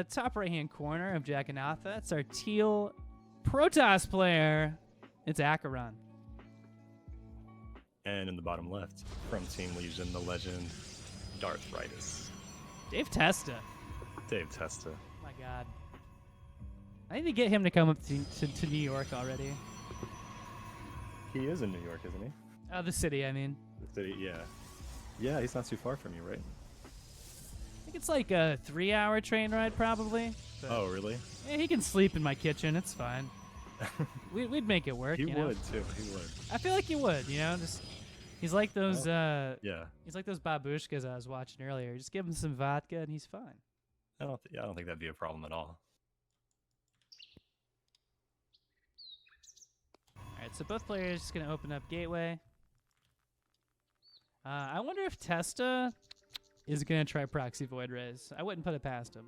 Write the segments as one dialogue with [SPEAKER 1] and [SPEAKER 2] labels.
[SPEAKER 1] top right-hand corner of Jagannath, that's our teal Protoss player. It's Acheron.
[SPEAKER 2] And in the bottom left, from Team Legion, the legend, Darthritis.
[SPEAKER 1] Dave Testa.
[SPEAKER 2] Dave Testa.
[SPEAKER 1] Oh my God. I need to get him to come up to New York already.
[SPEAKER 2] He is in New York, isn't he?
[SPEAKER 1] Oh, the city, I mean.
[SPEAKER 2] The city, yeah. Yeah, he's not too far from you, right?
[SPEAKER 1] I think it's like a 3-hour train ride, probably. But
[SPEAKER 2] Oh, really?
[SPEAKER 1] yeah, he can sleep in my kitchen. It's fine. We'd make it work.
[SPEAKER 2] He
[SPEAKER 1] you know?
[SPEAKER 2] would, too. He would.
[SPEAKER 1] I feel like he would, you know? Just he's like those
[SPEAKER 2] Yeah.
[SPEAKER 1] he's like those babushkas I was watching earlier. Just give him some vodka and he's fine.
[SPEAKER 2] I don't think that'd be a problem at all.
[SPEAKER 1] Alright, so both players just gonna open up gateway. I wonder if Testa is gonna try proxy void raise. I wouldn't put it past him.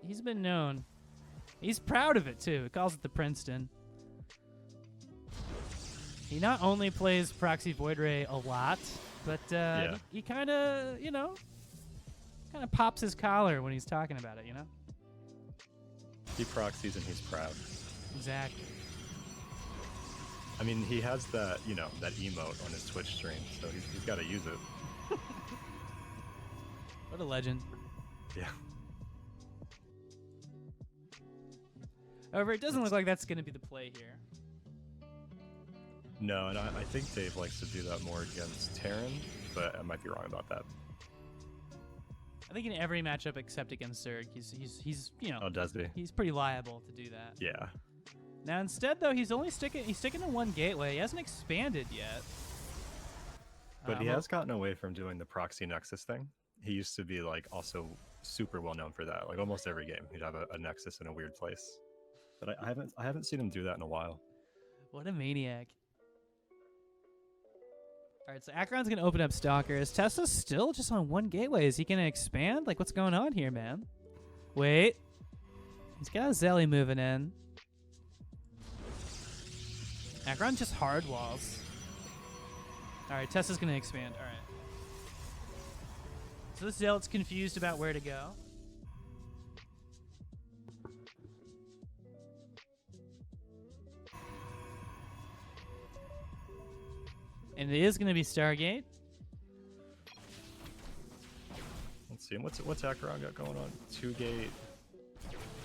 [SPEAKER 1] He's been known. He's proud of it too. He calls it the Princeton. He not only plays proxy void ray a lot, but he kind of, you know, kind of pops his collar when he's talking about it, you know?
[SPEAKER 2] He proxies and he's proud.
[SPEAKER 1] Exactly.
[SPEAKER 2] I mean, he has that, you know, that emote on his Twitch stream, so he's got to use it.
[SPEAKER 1] What a legend.
[SPEAKER 2] Yeah.
[SPEAKER 1] However, it doesn't look like that's going to be the play here.
[SPEAKER 2] No, and I think Dave likes to do that more against Terran, but I might be wrong about that.
[SPEAKER 1] I think in every matchup except against Zerg, he's you know.
[SPEAKER 2] Oh, does he?
[SPEAKER 1] He's pretty liable to do that.
[SPEAKER 2] Yeah.
[SPEAKER 1] Now instead though, he's sticking to one gateway. He hasn't expanded yet.
[SPEAKER 2] But he has gotten away from doing the proxy nexus thing. He used to be like also super well known for that. Like almost every game, he'd have a nexus in a weird place. But I haven't seen him do that in a while.
[SPEAKER 1] What a maniac. All right, so Acheron's going to open up Stalkers. Testa's still just on one gateway. Is he going to expand? Like, what's going on here, man? Wait. He's got a Zelly moving in. Acheron just hard walls. All right, Testa's going to expand. All right. So this Zealot's confused about where to go. And it is going to be Stargate.
[SPEAKER 2] Let's see. And what's Acheron got going on? 2-gate.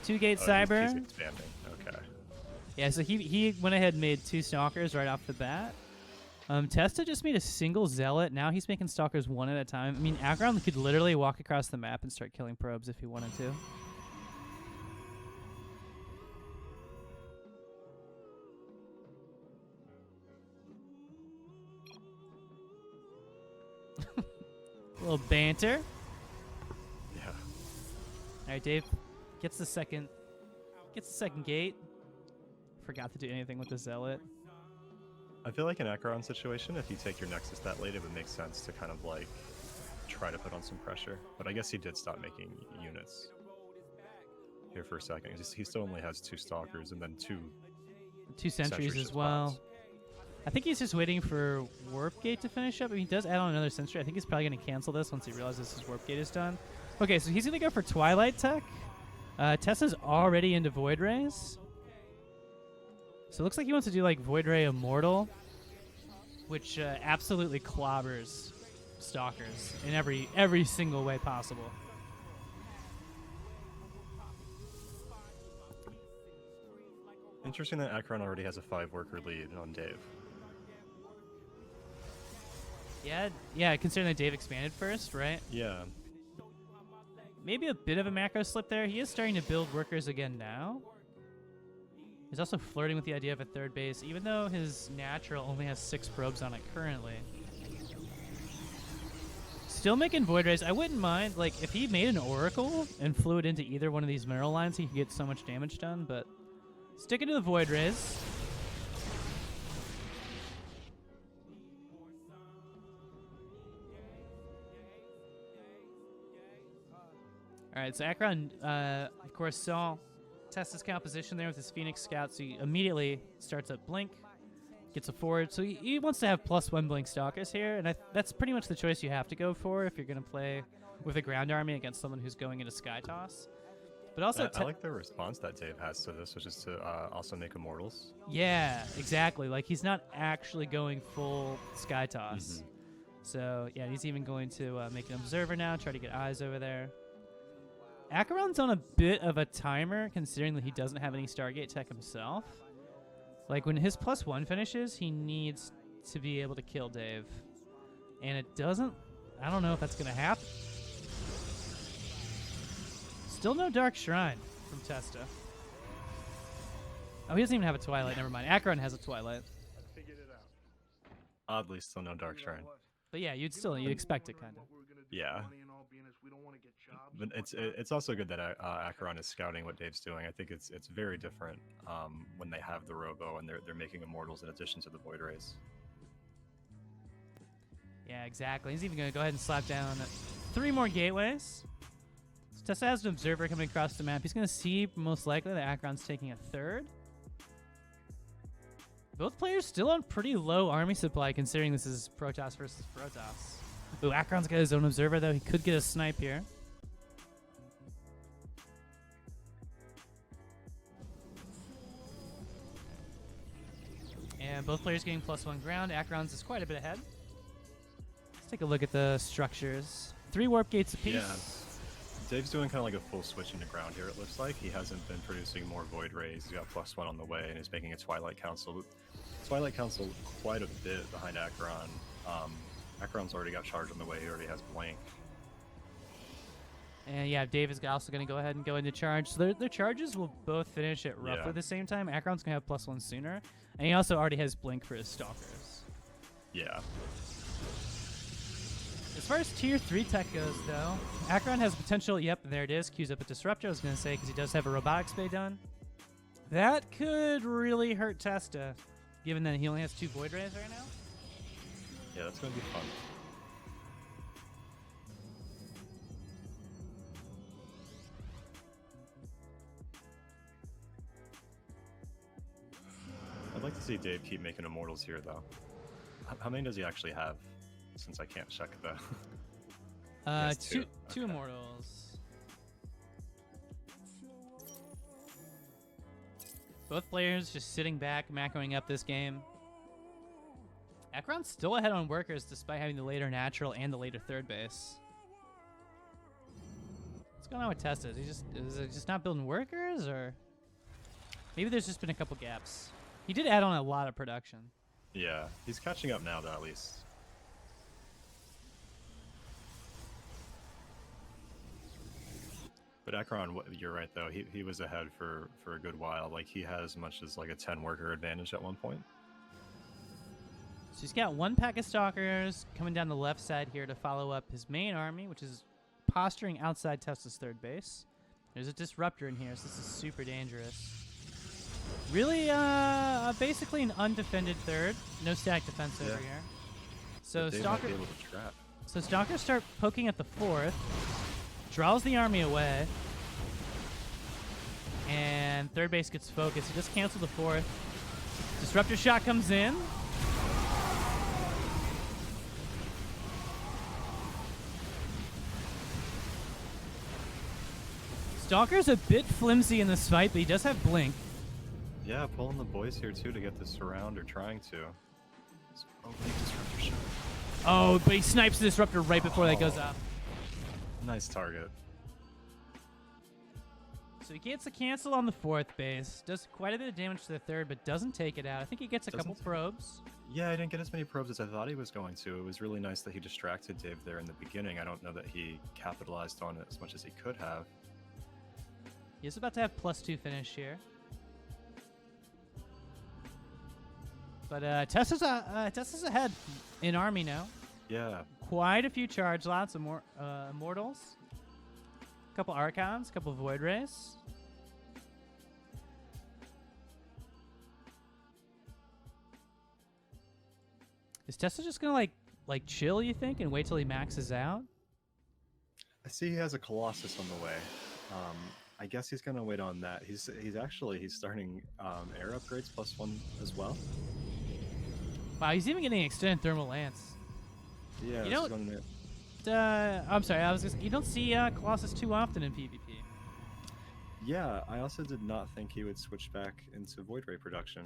[SPEAKER 1] 2-gate
[SPEAKER 2] Oh,
[SPEAKER 1] Cyber.
[SPEAKER 2] He's expanding. Okay.
[SPEAKER 1] Yeah, so he went ahead and made 2 Stalkers right off the bat. Testa just made a single Zealot. Now he's making Stalkers one at a time. I mean, Acheron could literally walk across the map and start killing probes if he wanted to. A little banter.
[SPEAKER 2] Yeah.
[SPEAKER 1] All right, Dave gets the second gate. Forgot to do anything with the Zealot.
[SPEAKER 2] I feel like in Acheron situation, if you take your Nexus that late, it would make sense to kind of like try to put on some pressure. But I guess he did stop making units here for a second. He still only has 2 Stalkers and then 2
[SPEAKER 1] sentries as well.
[SPEAKER 2] spots.
[SPEAKER 1] I think he's just waiting for Warp Gate to finish up. I mean, he does add on another sentry. I think he's probably going to cancel this once he realizes his Warp Gate is done. Okay, so he's going to go for Twilight Tech. Tessa's already into Void Rays. So it looks like he wants to do like Void Ray Immortal, which absolutely clobbers Stalkers in every single way possible.
[SPEAKER 2] Interesting that Acheron already has a 5-worker lead on Dave.
[SPEAKER 1] Yeah, considering that Dave expanded first, right?
[SPEAKER 2] Yeah.
[SPEAKER 1] Maybe a bit of a macro slip there. He is starting to build workers again now. He's also flirting with the idea of a 3rd base, even though his natural only has 6 probes on it currently. Still making Void Rays. I wouldn't mind, like, if he made an Oracle and flew it into either one of these mineral lines, he could get so much damage done, but sticking to the Void Rays. All right, so Acheron, of course, saw Testa's composition there with his Phoenix Scout, so he immediately starts up Blink, gets a forward. So he wants to have +1 Blink Stalkers here, and that's pretty much the choice you have to go for if you're going to play with a ground army against someone who's going into Sky Toss. But also,
[SPEAKER 2] I like the response that Dave has to this, which is to also make immortals.
[SPEAKER 1] yeah, exactly. Like he's not actually going full Sky Toss. So yeah, he's even going to make an observer now, try to get eyes over there. Acheron's on a bit of a timer, considering that he doesn't have any Stargate tech himself. Like when his +1 finishes, he needs to be able to kill Dave, and it doesn't. I don't know if that's gonna happen. Still no Dark Shrine from Testa. Oh, he doesn't even have a Twilight. Never mind. Acheron has a Twilight.
[SPEAKER 3] I figured it out.
[SPEAKER 2] Oddly, still no Dark Shrine.
[SPEAKER 1] But yeah, you'd expect it, kind of.
[SPEAKER 2] Yeah. But it's also good that Acheron is scouting what Dave's doing. I think it's very different when they have the Robo and they're making immortals in addition to the Void Rays.
[SPEAKER 1] Yeah, exactly. He's even going to go ahead and slap down 3 more gateways. So Testa has an observer coming across the map. He's going to see, most likely, that Acheron's taking a 3rd. Both players still on pretty low army supply, considering this is Protoss versus Protoss. Ooh, Acheron's got his own observer, though. He could get a snipe here. And both players getting +1 ground. Acheron's is quite a bit ahead. Let's take a look at the structures. 3 warp gates apiece.
[SPEAKER 2] Yeah. Dave's doing kind of like a full switch into ground here, it looks like. He hasn't been producing more Void Rays. He's got +1 on the way, and he's making a Twilight Council. Twilight Council quite a bit behind Acheron. Acheron's already got charge on the way. He already has Blank.
[SPEAKER 1] And yeah, Dave is also going to go ahead and go into charge. So their charges will both finish at roughly the same time. Acheron's going to have +1 sooner. And he also already has Blink for his Stalkers.
[SPEAKER 2] Yeah.
[SPEAKER 1] As far as tier 3 tech goes, though, Acheron has potential. Yep, there it is. Queues up a Disruptor, I was going to say, because he does have a Robotics Bay done. That could really hurt Testa, given that he only has 2 Void Rays right now.
[SPEAKER 2] Yeah, that's going to be fun. I'd like to see Dave keep making immortals here, though. How many does he actually have? Since I can't check the...
[SPEAKER 1] Two,
[SPEAKER 2] two.
[SPEAKER 1] two
[SPEAKER 2] Okay.
[SPEAKER 1] Immortals. Both players just sitting back, macroing up this game. Acheron's still ahead on workers despite having the later natural and the later 3rd base. What's going on with Testa? Is it just not building workers, or maybe there's just been a couple gaps? He did add on a lot of production.
[SPEAKER 2] Yeah, he's catching up now, though, at least. But Acheron, you're right, though. He was ahead for a good while. Like, he had as much as like a 10 worker advantage at one point.
[SPEAKER 1] So he's got 1 pack of Stalkers coming down the left side here to follow up his main army, which is posturing outside Testa's 3rd base. There's a Disruptor in here, so this is super dangerous. Really, basically an undefended 3rd. No static defense over here. So
[SPEAKER 2] Dave might be able to trap.
[SPEAKER 1] So Stalkers start poking at the 4th. Draws the army away. And 3rd base gets focused. He just canceled the 4th. Disruptor shot comes in. Stalker's a bit flimsy in this fight, but he does have Blink.
[SPEAKER 2] Yeah, pulling the boys here, too, to get this surround, or trying to. Oh, big Disruptor shot.
[SPEAKER 1] Oh, but he snipes the Disruptor right before that goes up.
[SPEAKER 2] Nice target.
[SPEAKER 1] So he gets a cancel on the 4th base. Does quite a bit of damage to the 3rd, but doesn't take it out. I think he gets a couple probes.
[SPEAKER 2] Yeah, I didn't get as many probes as I thought he was going to. It was really nice that he distracted Dave there in the beginning. I don't know that he capitalized on it as much as he could have.
[SPEAKER 1] He's about to have +2 finish here. But Testa's ahead in army now.
[SPEAKER 2] Yeah.
[SPEAKER 1] Quite a few charge lots, of more Immortals. A couple Archons, a couple Void Rays. Is Testa just gonna like chill, you think, and wait till he maxes out?
[SPEAKER 2] I see he has a Colossus on the way. I guess he's gonna wait on that. He's starting air upgrades +1 as well.
[SPEAKER 1] Wow, he's even getting extended thermal lance.
[SPEAKER 2] Yeah,
[SPEAKER 1] You
[SPEAKER 2] this
[SPEAKER 1] know-
[SPEAKER 2] is gonna
[SPEAKER 1] I'm sorry. You don't see Colossus too often in PvP.
[SPEAKER 2] Yeah, I also did not think he would switch back into Void Ray production.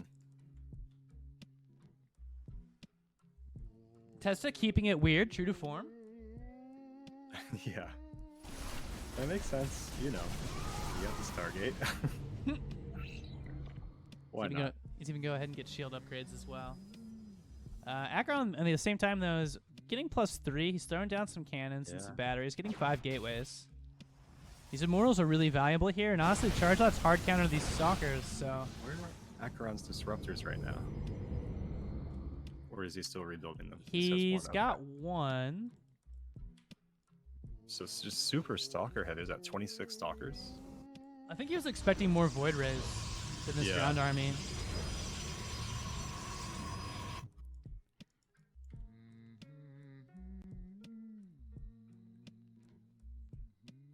[SPEAKER 1] Testa keeping it weird, true to form.
[SPEAKER 2] Yeah. That makes sense. You know, you got the Stargate. Why not?
[SPEAKER 1] He's even go ahead and get shield upgrades as well. Acheron, at the same time, though, is getting +3. He's throwing down some cannons and some batteries, getting 5 gateways. These immortals are really valuable here, and honestly, Charge Lot's hard counter these stalkers, so...
[SPEAKER 2] Where are Acheron's disruptors right now? Or is he still rebuilding them?
[SPEAKER 1] He's got one.
[SPEAKER 2] So it's just super stalker heavy. Is that 26 stalkers?
[SPEAKER 1] I think he was expecting more Void Rays than this ground army.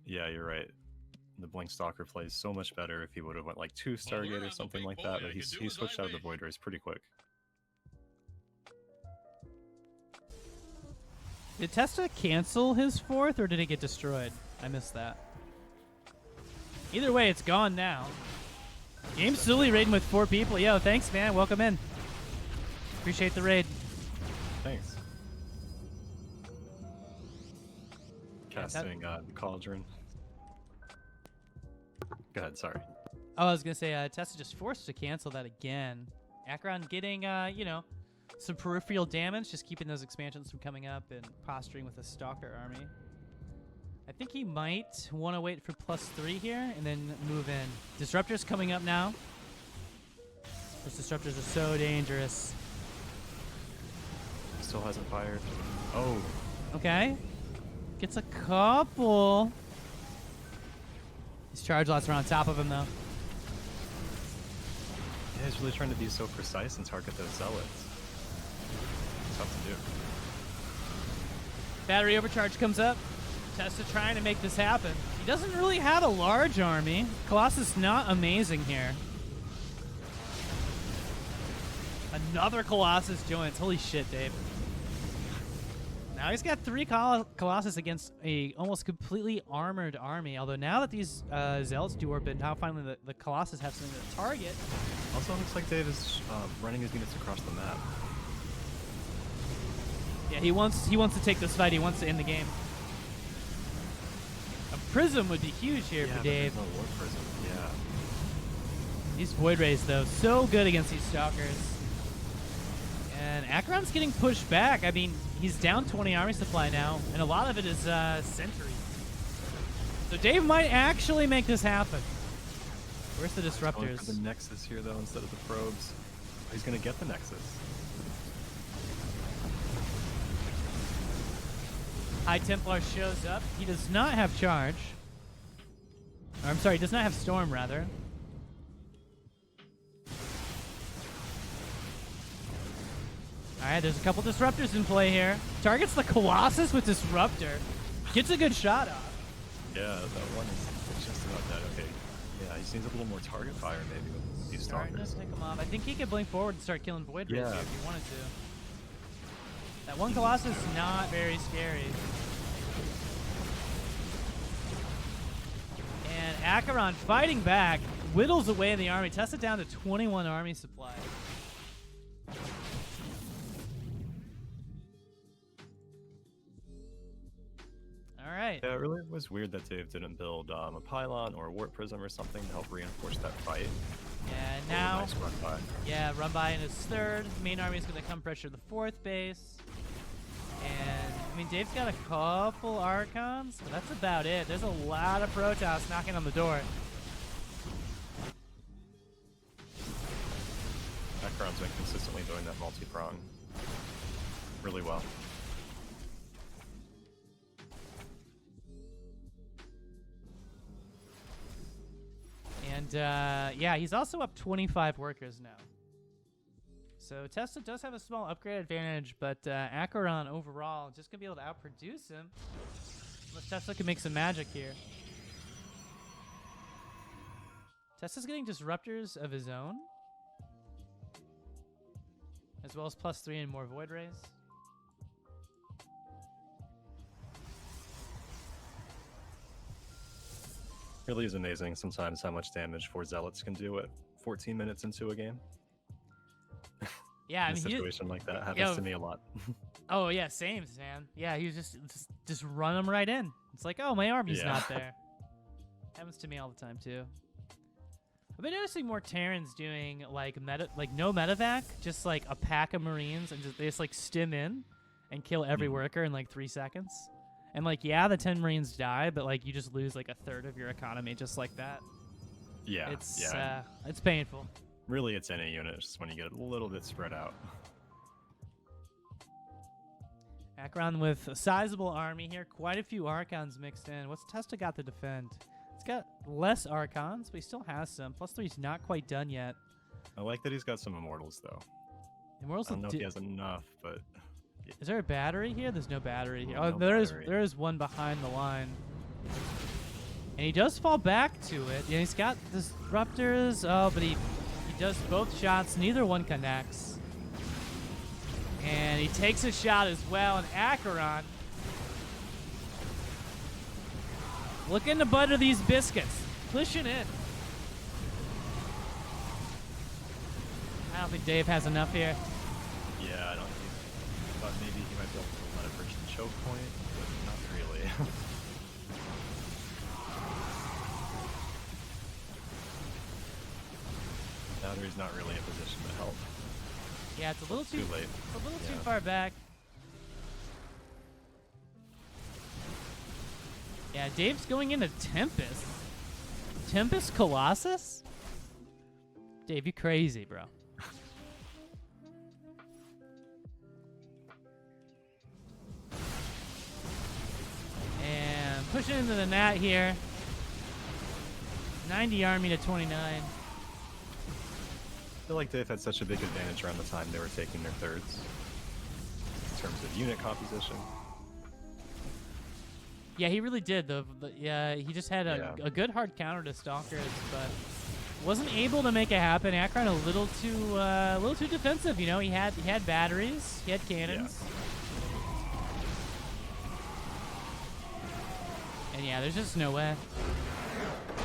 [SPEAKER 2] Yeah, you're right. The Blink Stalker plays so much better if he would have went like 2 Stargate or something like that, but he switched out of the Void Rays pretty quick.
[SPEAKER 1] Did Testa cancel his 4th, or did it get destroyed? I missed that. Either way, it's gone now. Game Sully raiding with 4 people. Yo, thanks, man. Welcome in. Appreciate the raid.
[SPEAKER 2] Thanks. Casting the Cauldron. Go ahead, sorry.
[SPEAKER 1] Oh, I was going to say, Testa just forced to cancel that again. Acheron getting, you know, some peripheral damage, just keeping those expansions from coming up and posturing with a Stalker army. I think he might want to wait for +3 here and then move in. Disruptors coming up now. Those disruptors are so dangerous.
[SPEAKER 2] Still hasn't fired. Oh.
[SPEAKER 1] Okay. Gets a couple. His charge lots are on top of him, though.
[SPEAKER 2] Yeah, he's really trying to be so precise and target those zealots. It's tough to do.
[SPEAKER 1] Battery overcharge comes up. Testa trying to make this happen. He doesn't really have a large army. Colossus not amazing here. Another Colossus joins. Holy shit, Dave. Now he's got 3 Colossus against a almost completely armored army. Although now that these Zealots do orbit, now finally the Colossus have something to target.
[SPEAKER 2] Also looks like Dave is running his units across the map.
[SPEAKER 1] Yeah, he wants to take this fight. He wants to end the game. A prism would be huge here for Dave.
[SPEAKER 2] No war prism. Yeah.
[SPEAKER 1] These Void Rays, though, so good against these Stalkers. And Acheron's getting pushed back. I mean, he's down 20 army supply now, and a lot of it is sentries. So Dave might actually make this happen. Where's the disruptors?
[SPEAKER 2] Going for the Nexus here, though, instead of the probes. He's going to get the Nexus.
[SPEAKER 1] High Templar shows up. He does not have charge. Or, I'm sorry, he does not have storm, rather. Alright, there's a couple disruptors in play here. Targets the Colossus with Disruptor. Gets a good shot off.
[SPEAKER 2] Yeah, that one is just about that. Okay. Yeah, he just needs a little more target fire, maybe, with these
[SPEAKER 1] Starting
[SPEAKER 2] stalkers.
[SPEAKER 1] to pick him off. I think he could blink forward and start killing Void Rays here if he wanted to. That one Colossus is not very scary. And Acheron fighting back, whittles away the army, tests it down to 21 army supply. All right.
[SPEAKER 2] Yeah, it really was weird that Dave didn't build a pylon or a warp prism or something to help reinforce that fight.
[SPEAKER 1] Yeah, now.
[SPEAKER 2] Nice run by.
[SPEAKER 1] Yeah, run by in his 3rd. Main army is going to come pressure the 4th base. And, I mean, Dave's got a couple Archons, but that's about it. There's a lot of Protoss knocking on the door.
[SPEAKER 2] Acheron's been consistently doing that multi-prong really well.
[SPEAKER 1] And, yeah, he's also up 25 workers now. So Testa does have a small upgrade advantage, but Acheron overall just going to be able to outproduce him. Unless Testa can make some magic here. Testa's getting disruptors of his own. As well as +3 and more Void Rays.
[SPEAKER 2] Really is amazing sometimes how much damage 4 zealots can do at 14 minutes into a game.
[SPEAKER 1] Yeah, I
[SPEAKER 2] In a
[SPEAKER 1] mean,
[SPEAKER 2] situation like that happens to me a lot.
[SPEAKER 1] oh yeah, same, man. Yeah, he was just run him right in. It's like, oh, my army's not there. Happens to me all the time too. I've been noticing more Terrans doing like no medevac, just like a pack of Marines, and they just like stim in and kill every worker in like 3 seconds. And like, yeah, the 10 Marines die, but like you just lose like a third of your economy just like that.
[SPEAKER 2] Yeah,
[SPEAKER 1] It's painful.
[SPEAKER 2] Really, it's any unit, just when you get a little bit spread out.
[SPEAKER 1] Acheron with a sizable army here. Quite a few Archons mixed in. What's Testa got to defend? It's got less Archons, but he still has some. +3's not quite done yet.
[SPEAKER 2] I like that he's got some Immortals, though.
[SPEAKER 1] Immortals
[SPEAKER 2] I don't know if he has enough, but...
[SPEAKER 1] Is there a battery here? There's no battery here.
[SPEAKER 2] No
[SPEAKER 1] Oh, there
[SPEAKER 2] battery.
[SPEAKER 1] is one behind the line. And he does fall back to it. Yeah, he's got disruptors. Oh, but he does both shots. Neither one connects. And he takes a shot as well. And Acheron looking to butter these biscuits. Pushing in. I don't think Dave has enough here.
[SPEAKER 2] Yeah, I don't think... Thought maybe he might be able to let it reach the choke point, but not really. Battery's not really in position to help.
[SPEAKER 1] Yeah, it's a little too
[SPEAKER 2] late.
[SPEAKER 1] It's a little too far back. Yeah, Dave's going into Tempest. Tempest Colossus? Dave, you crazy, bro. And pushing into the gnat here. 90 army to 29.
[SPEAKER 2] I feel like Dave had such a big advantage around the time they were taking their thirds. In terms of unit composition.
[SPEAKER 1] Yeah, he really did. Yeah, he just had a good hard counter to Stalkers, but wasn't able to make it happen. Acheron a little too defensive. You know, he had batteries, he had cannons, and yeah, there's just no way.